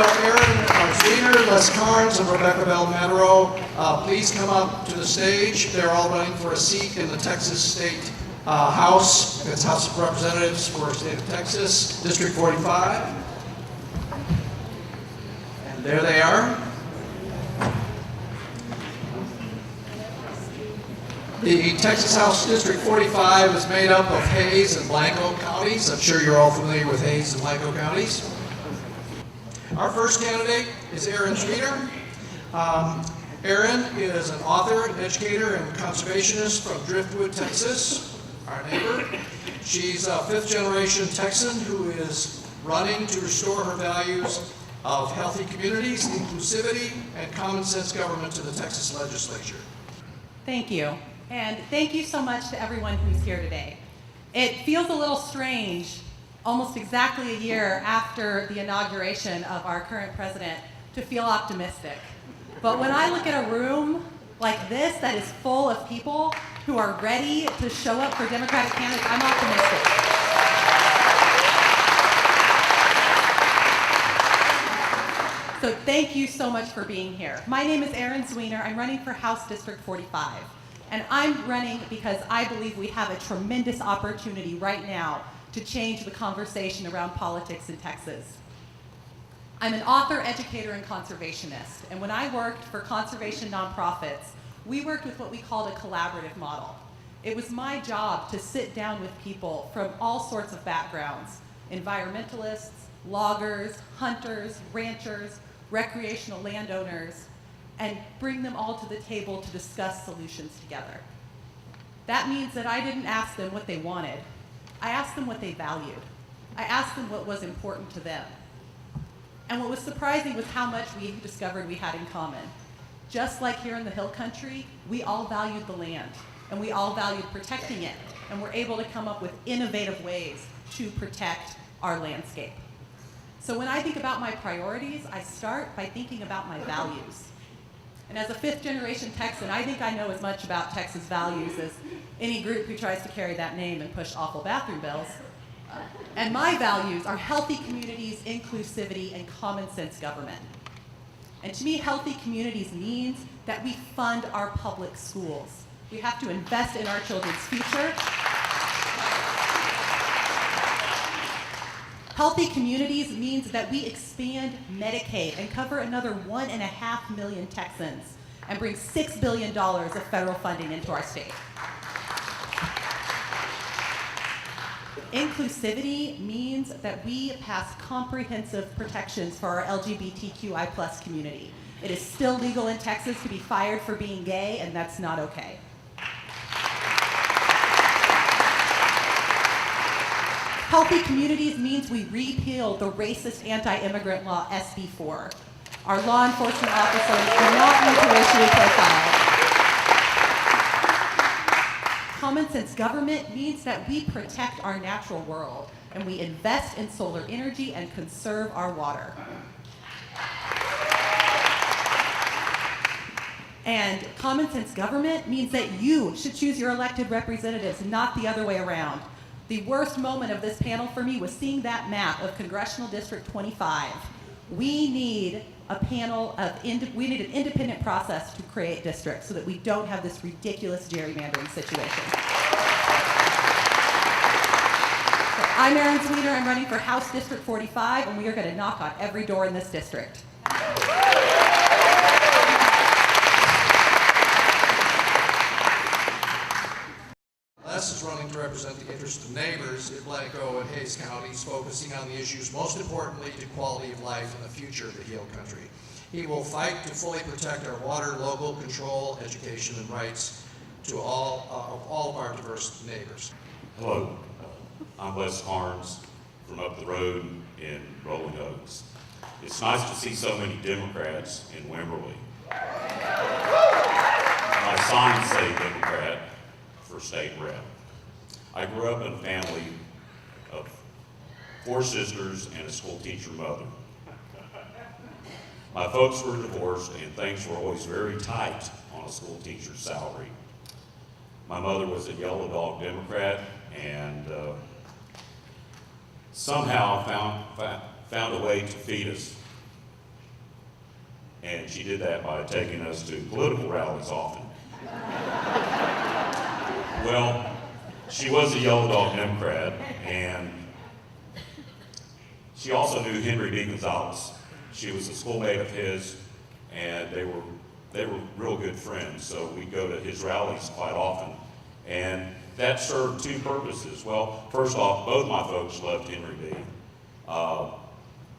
Erin Zwiener, Les Carnes, and Rebecca Bell-Metereau. Please come up to the stage. They're all running for a seat in the Texas State House. It's House of Representatives for the state of Texas, District 45. And there they are. The Texas House District 45 is made up of Hays and Blanco counties. I'm sure you're all familiar with Hays and Blanco counties. Our first candidate is Erin Zwiener. Erin is an author, an educator, and conservationist from Driftwood, Texas, our neighbor. She's a fifth-generation Texan who is running to restore her values of healthy communities, inclusivity, and common-sense government to the Texas legislature. Thank you. And thank you so much to everyone who's here today. It feels a little strange, almost exactly a year after the inauguration of our current president, to feel optimistic. But when I look at a room like this that is full of people who are ready to show up for Democratic candidates, I'm optimistic. So thank you so much for being here. My name is Erin Zwiener. I'm running for House District 45. And I'm running because I believe we have a tremendous opportunity right now to change the conversation around politics in Texas. I'm an author, educator, and conservationist. And when I worked for conservation nonprofits, we worked with what we called a collaborative model. It was my job to sit down with people from all sorts of backgrounds: environmentalists, loggers, hunters, ranchers, recreational landowners, and bring them all to the table to discuss solutions together. That means that I didn't ask them what they wanted. I asked them what they valued. I asked them what was important to them. And what was surprising was how much we discovered we had in common. Just like here in the Hill Country, we all valued the land, and we all valued protecting it, and we're able to come up with innovative ways to protect our landscape. So when I think about my priorities, I start by thinking about my values. And as a fifth-generation Texan, I think I know as much about Texas values as any group who tries to carry that name and push awful bathroom bills. And my values are healthy communities, inclusivity, and common-sense government. And to me, healthy communities means that we fund our public schools. We have to invest in our children's future. Healthy communities means that we expand Medicaid and cover another 1.5 million Texans and bring $6 billion of federal funding into our state. Inclusivity means that we pass comprehensive protections for our LGBTQI+ community. It is still legal in Texas to be fired for being gay, and that's not okay. Healthy communities means we repeal the racist anti-immigrant law, SB 4. Our law enforcement officers do not need to racially profile. Common sense government means that we protect our natural world and we invest in solar energy and conserve our water. And common sense government means that you should choose your elected representatives, not the other way around. The worst moment of this panel for me was seeing that map of Congressional District 25. We need a panel of, we need an independent process to create districts so that we don't have this ridiculous gerrymandering situation. So I'm Erin Zwiener, I'm running for House District 45, and we are going to knock on every door in this district. Les is running to represent the interests of neighbors in Blanco and Hays counties, focusing on the issues most importantly to quality of life and the future of the Hill Country. He will fight to fully protect our water, local control, education, and rights to all of our diverse neighbors. Hello, I'm Les Carnes from up the road in Rolling Oaks. It's nice to see so many Democrats in Wimberley. My signs say Democrat for state rep. I grew up in a family of 4 sisters and a school teacher mother. My folks were divorced and things were always very tight on a school teacher's salary. My mother was a yellow dog Democrat and somehow found a way to feed us and she did that by taking us to political rallies often. Well, she was a yellow dog Democrat, and she also knew Henry B. Gonzalez. She was a schoolmate of his, and they were real good friends, so we'd go to his rallies quite often. And that served two purposes. Well, first off, both my folks loved Henry B.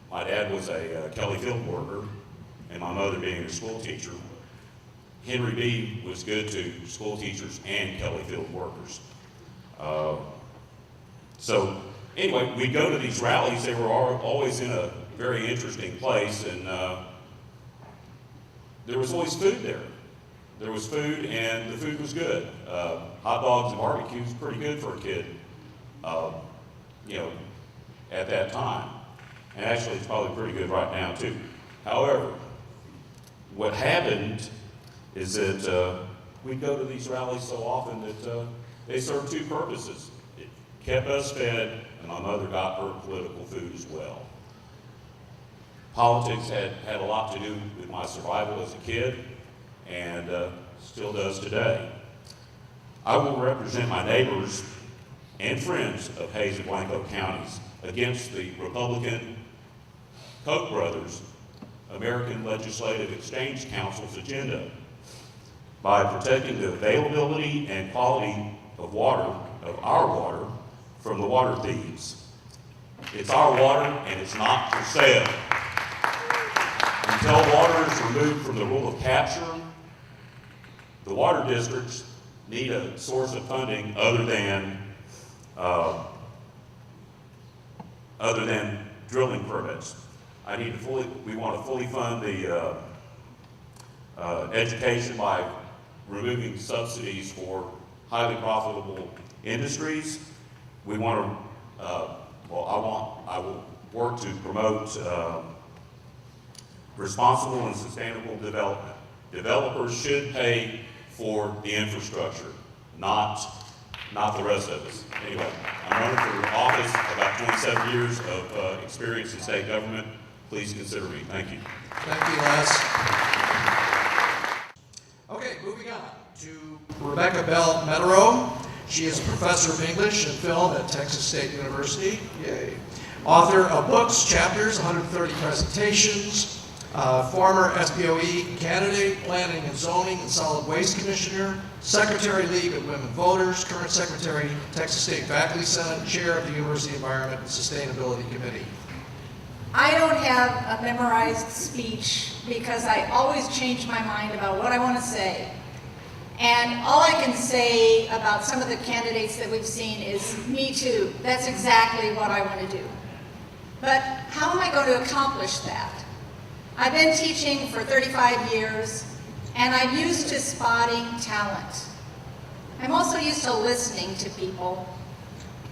My dad was a Kelly field worker, and my mother being a school teacher. Henry B. was good to school teachers and Kelly field workers. So anyway, we'd go to these rallies. They were always in a very interesting place, and there was always food there. There was food, and the food was good. Hot dogs and barbecue was pretty good for a kid, at that time. And actually, it's probably pretty good right now, too. However, what happened is that we'd go to these rallies so often that they served two purposes. It kept us fed, and my mother got her political food as well. Politics had a lot to do with my survival as a kid, and still does today. I will represent my neighbors and friends of Hays and Blanco counties against the Republican Koch brothers' American Legislative Exchange Council's agenda by protecting the availability and quality of our water, from the water thieves. It's our water, and it's not for sale. Until water is removed from the rule of capture, the water districts need a source of funding other than drilling permits. We want to fully fund the education by removing subsidies for highly profitable industries. We want to, I will work to promote responsible and sustainable development. Developers should pay for the infrastructure, not the rest of us. Anyway, I'm running for office, about 27 years of experience in state government. Please consider me. Thank you. Thank you, Les. Okay, moving on to Rebecca Bell-Metereau. She is a professor of English and film at Texas State University. Yay. Author of books, chapters, 130 presentations, former SPOE candidate, Planning and Zoning and Solid Waste Commissioner, Secretary League of Women Voters, current Secretary, Texas State Faculty Senate, Chair of the University Environment and Sustainability Committee. I don't have a memorized speech because I always change my mind about what I want to say. And all I can say about some of the candidates that we've seen is, me too. That's exactly what I want to do. But how am I going to accomplish that? I've been teaching for 35 years, and I'm used to spotting talent. I'm also used to listening to people,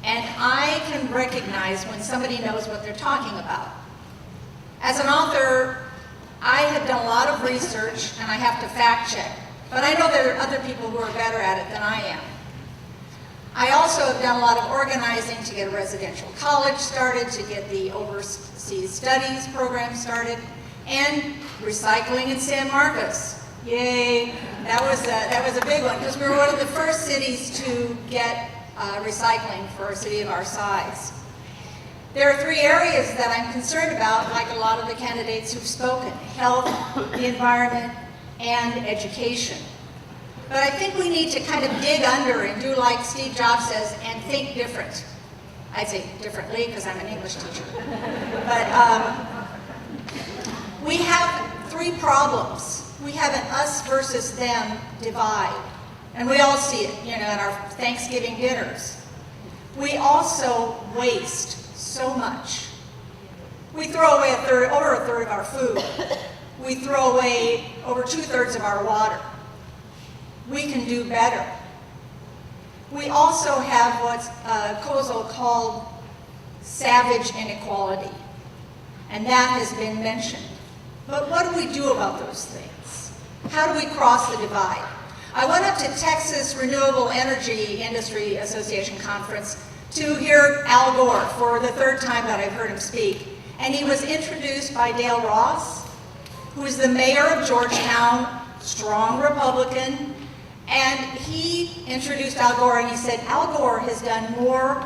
and I can recognize when somebody knows what they're talking about. As an author, I have done a lot of research, and I have to fact check, but I know there are other people who are better at it than I am. I also have done a lot of organizing to get a residential college started, to get the overseas studies program started, and recycling in San Marcos. Yay, that was a big one, because we were one of the first cities to get recycling for a city of our size. There are three areas that I'm concerned about, like a lot of the candidates who've spoken: health, the environment, and education. But I think we need to kind of dig under and do like Steve Jobs says, and think different. I'd say differently, because I'm an English teacher. But we have three problems. We have an us versus them divide. And we all see it, at our Thanksgiving dinners. We also waste so much. We throw away over a third of our food. We throw away over 2/3 of our water. We can do better. We also have what's Kozel called savage inequality, and that has been mentioned. But what do we do about those things? How do we cross the divide? I went up to Texas Renewable Energy Industry Association conference to hear Al Gore for the third time that I've heard him speak. And he was introduced by Dale Ross, who is the mayor of Georgetown, strong Republican, and he introduced Al Gore and he said, Al Gore has done more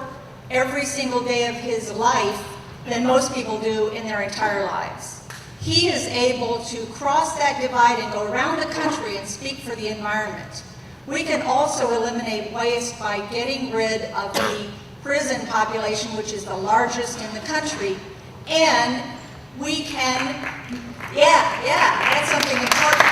every single day of his life than most people do in their entire lives. He is able to cross that divide and go around the country and speak for the environment. We can also eliminate waste by getting rid of the prison population, which is the largest in the country, and we can, that's something important.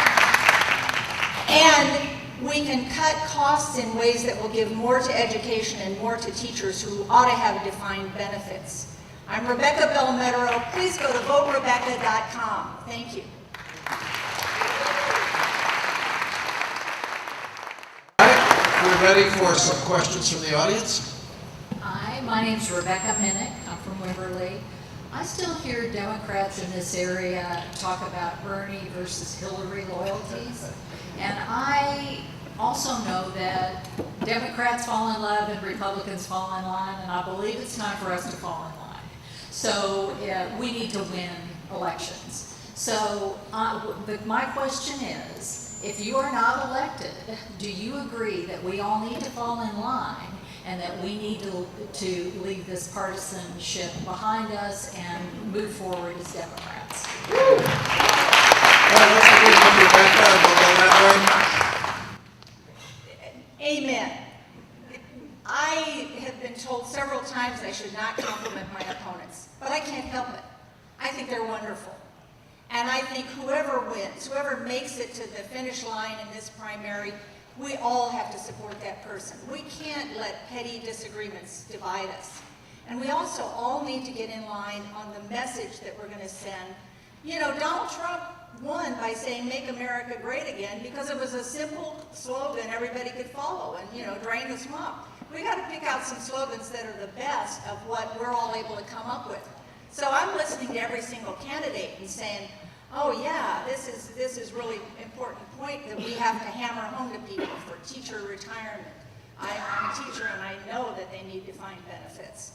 And we can cut costs in ways that will give more to education and more to teachers who ought to have defined benefits. I'm Rebecca Bell-Metereau. Please go to voterebecca.com. Thank you. We're ready for some questions from the audience. Hi, my name's Rebecca Minnick. I'm from Wimberley. I still hear Democrats in this area talk about Bernie versus Hillary loyalties. And I also know that Democrats fall in love and Republicans fall in line, and I believe it's time for us to fall in line. So we need to win elections. So my question is, if you are not elected, do you agree that we all need to fall in line and that we need to leave this partisanship behind us and move forward as Democrats? Let's begin with Rebecca, and we'll go that Amen. I have been told several times I should not compliment my opponents, but I can't help it. I think they're wonderful. And I think whoever wins, whoever makes it to the finish line in this primary, we all have to support that person. We can't let petty disagreements divide us. And we also all need to get in line on the message that we're going to send. You know, Donald Trump won by saying "Make America Great Again" because it was a simple slogan everybody could follow and, you know, drain the swamp. We got to pick out some slogans that are the best of what we're all able to come up with. So I'm listening to every single candidate and saying, oh yeah, this is really important point that we have to hammer home to people for teacher retirement. I'm a teacher and I know that they need defined benefits.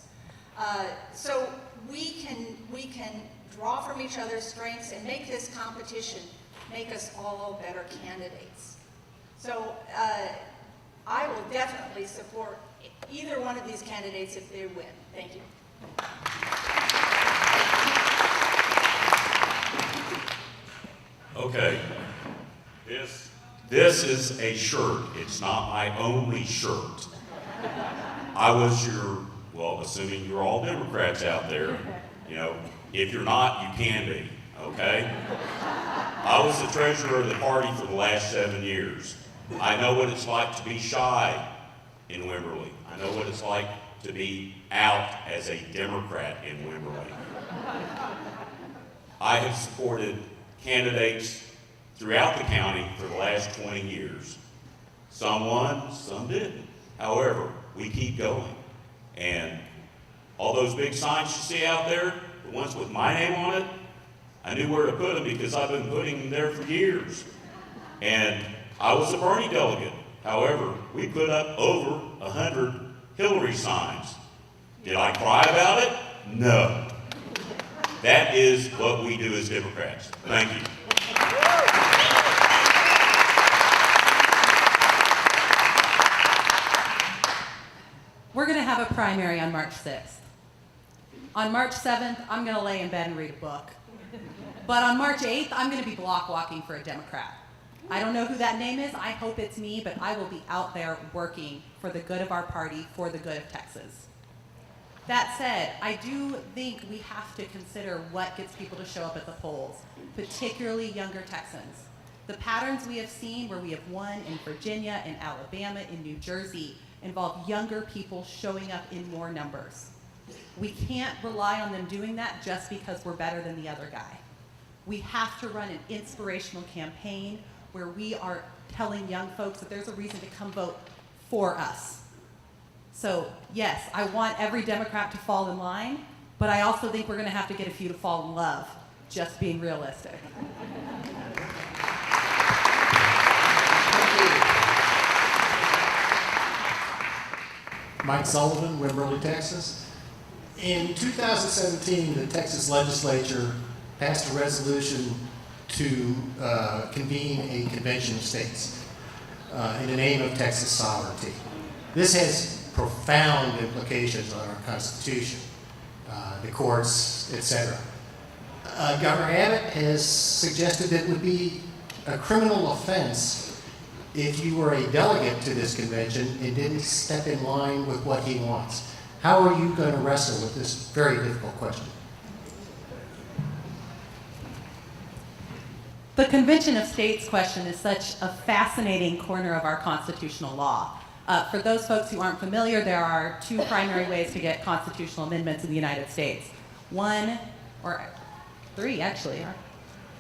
So we can draw from each other's strengths and make this competition make us all better candidates. So I will definitely support either one of these candidates if they win. Thank you. Okay, this is a shirt. It's not my only shirt. I was assuming you're all Democrats out there, you know, if you're not, you can be, okay? I was the treasurer of the party for the last 7 years. I know what it's like to be shy in Wimberley. I know what it's like to be out as a Democrat in Wimberley. I have supported candidates throughout the county for the last 20 years. Some won, some didn't. However, we keep going. And all those big signs you see out there, the ones with my name on it, I knew where to put them because I've been putting them there for years. And I was a Bernie delegate. However, we put up over 100 Hillary signs. Did I cry about it? No. That is what we do as Democrats. Thank you. We're going to have a primary on March 6th. On March 7th, I'm going to lay in bed and read a book. But on March 8th, I'm going to be block walking for a Democrat. I don't know who that name is. I hope it's me, but I will be out there working for the good of our party, for the good of Texas. That said, I do think we have to consider what gets people to show up at the polls, particularly younger Texans. The patterns we have seen where we have won in Virginia, in Alabama, in New Jersey, involve younger people showing up in more numbers. We can't rely on them doing that just because we're better than the other guy. We have to run an inspirational campaign where we are telling young folks that there's a reason to come vote for us. So yes, I want every Democrat to fall in line, but I also think we're going to have to get a few to fall in love, just being realistic. Mike Sullivan, Wimberley, Texas. In 2017, the Texas legislature passed a resolution to convene a convention of states in the name of Texas sovereignty. This has profound implications on our Constitution, the courts, etc. Governor Abbott has suggested that it would be a criminal offense if you were a delegate to this convention and didn't step in line with what he wants. How are you going to wrestle with this very difficult question? The Convention of States question is such a fascinating corner of our constitutional law. For those folks who aren't familiar, there are two primary ways to get constitutional amendments in the United States. One, or three actually,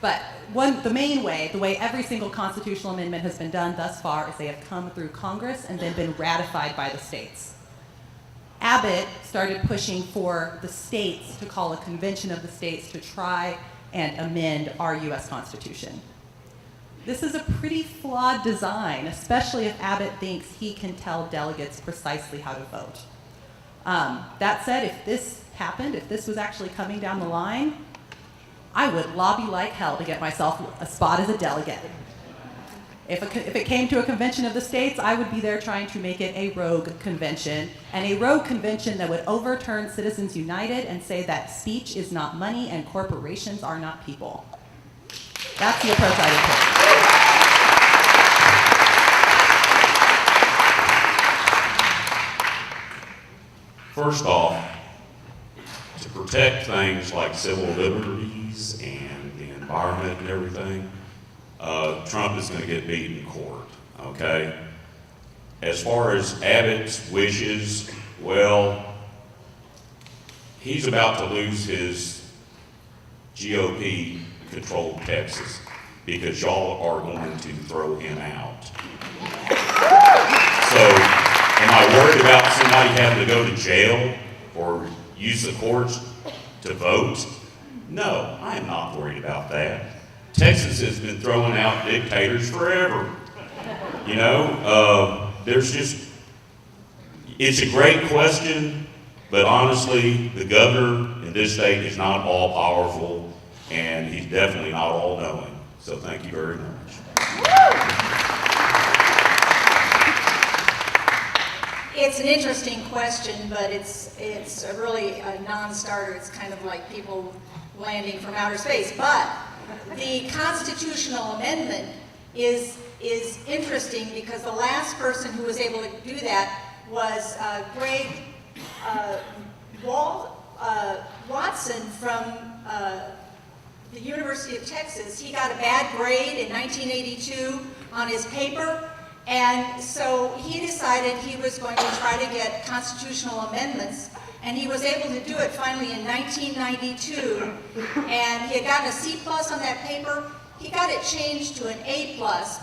but the main way, the way every single constitutional amendment has been done thus far is they have come through Congress and then been ratified by the states. Abbott started pushing for the states to call a convention of the states to try and amend our US Constitution. This is a pretty flawed design, especially if Abbott thinks he can tell delegates precisely how to vote. That said, if this happened, if this was actually coming down the line, I would lobby like hell to get myself a spot as a delegate. If it came to a convention of the states, I would be there trying to make it a rogue convention, and a rogue convention that would overturn Citizens United and say that speech is not money and corporations are not people. That's the approach I would take. First off, to protect things like civil liberties and the environment and everything, Trump is going to get beat in court, okay? As far as Abbott's wishes, well, he's about to lose his GOP-controlled Texas because y'all are going to throw him out. So, am I worried about somebody having to go to jail or use the courts to vote? No, I am not worried about that. Texas has been throwing out dictators forever. You know, it's a great question, but honestly, the governor in this state is not all powerful, and he's definitely not all knowing. So thank you very much. It's an interesting question, but it's really a non-starter. It's kind of like people landing from outer space. But the constitutional amendment is interesting because the last person who was able to do that was Greg Watson from the University of Texas. He got a bad grade in 1982 on his paper, and so he decided he was going to try to get constitutional amendments, and he was able to do it finally in 1992, and he had gotten a C+ on that paper. He got it changed to an A+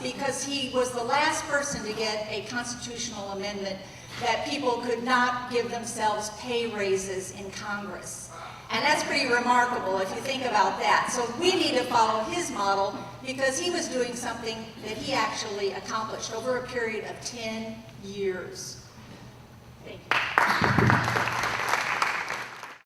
because he was the last person to get a constitutional amendment that people could not give themselves pay raises in Congress. And that's pretty remarkable if you think about that. So we need to follow his model because he was doing something that he actually accomplished over a period of 10 years. Thank you.